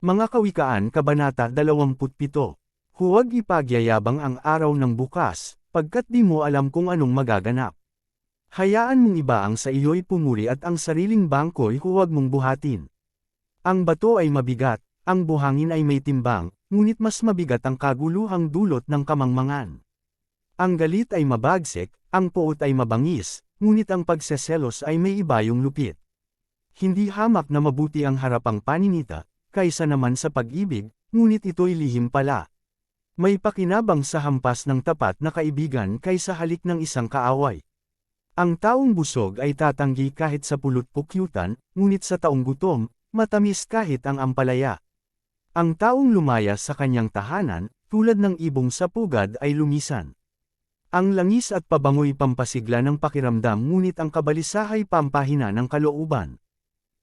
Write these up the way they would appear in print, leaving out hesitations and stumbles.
Mga Kawikaan Kabanata 27. Huwag ipagyayabang ang araw ng bukas, pagkat di mo alam kung anong magaganap. Hayaan mong iba ang sa iyo'y pumuri at ang sariling bangko'y huwag mong buhatin. Ang bato ay mabigat, ang buhangin ay may timbang, ngunit mas mabigat ang kaguluhang dulot ng kamangmangan. Ang galit ay mabagsik, ang poot ay mabangis, ngunit ang pagseselos ay may ibayong lupit. Hindi hamak na mabuti ang harapang paninita, kaysa naman sa pag-ibig, ngunit ito'y lihim pala. May pakinabang sa hampas ng tapat na kaibigan kaysa halik ng isang kaaway. Ang taong busog ay tatanggi kahit sa pulot-pukyutan, ngunit sa taong gutom, matamis kahit ang ampalaya. Ang taong lumaya sa kanyang tahanan, tulad ng ibong sa pugad ay lumisan. Ang langis at pabango'y pampasigla ng pakiramdam ngunit ang kabalisahay pampahina ng kalooban.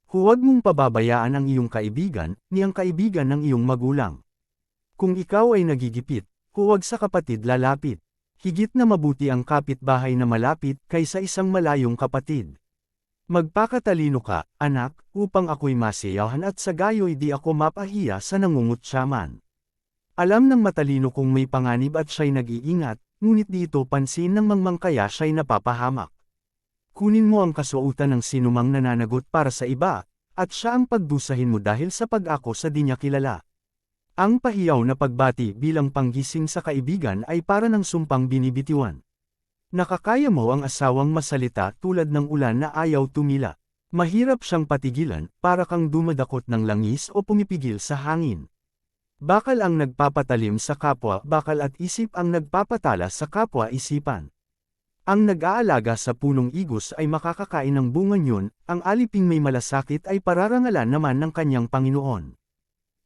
Huwag mong pababayaan ang iyong kaibigan, ni ang kaibigan ng iyong magulang. Kung ikaw ay nagigipit, huwag sa kapatid lalapit. Higit na mabuti ang kapitbahay na malapit kaysa isang malayong kapatid. Magpakatalino ka, anak, upang ako'y masiyahan at sa gayo'y di ako mapahiya sa nangungutyaman. Alam ng matalino kung may panganib at siya'y nag-iingat, ngunit di ito pansin ng mangmangkaya siya'y napapahamak. Kunin mo ang kasuotan ng sinumang nananagot para sa iba, at siya ang pagdusahin mo dahil sa pag-ako sa di niya kilala. Ang pahiyaw na pagbati bilang panggising sa kaibigan ay para ng sumpang binibitiwan. Nakakaya mo ang asawang masalita tulad ng ulan na ayaw tumila. Mahirap siyang patigilan, para kang dumadakot ng langis o pumipigil sa hangin. Bakal ang nagpapatalim sa kapwa bakal at isip ang nagpapatala sa kapwa isipan. Ang nag-aalaga sa punong igos ay makakakain ng bunga niyon, ang aliping may malasakit ay pararangalan naman ng kanyang Panginoon.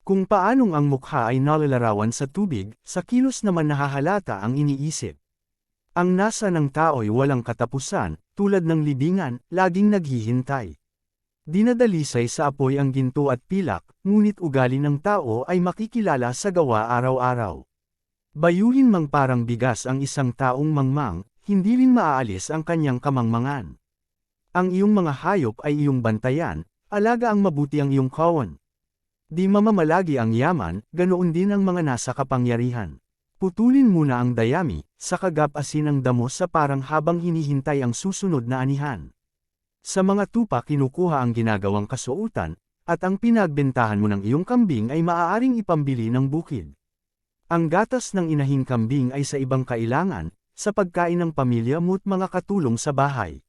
Kung paanong ang mukha ay nalalarawan sa tubig, sa kilos naman nahahalata ang iniisip. Ang nasa ng tao'y walang katapusan, tulad ng libingan, laging naghihintay. Dinadalisay sa apoy ang ginto at pilak, ngunit ugali ng tao ay makikilala sa gawa araw-araw. Bayuhin mang parang bigas ang isang taong mangmang, hindi rin maaalis ang kanyang kamangmangan. Ang iyong mga hayop ay iyong bantayan, alaga ang mabuti ang iyong kawan. Di mamamalagi ang yaman, ganoon din ang mga nasa kapangyarihan. Putulin muna ang dayami, sa kagap-asin ang damo sa parang habang hinihintay ang susunod na anihan. Sa mga tupa kinukuha ang ginagawang kasuotan, at ang pinagbentahan mo ng iyong kambing ay maaaring ipambili ng bukid. Ang gatas ng inahing kambing ay sa ibang kailangan, sa pagkain ng pamilya mo't mga katulong sa bahay.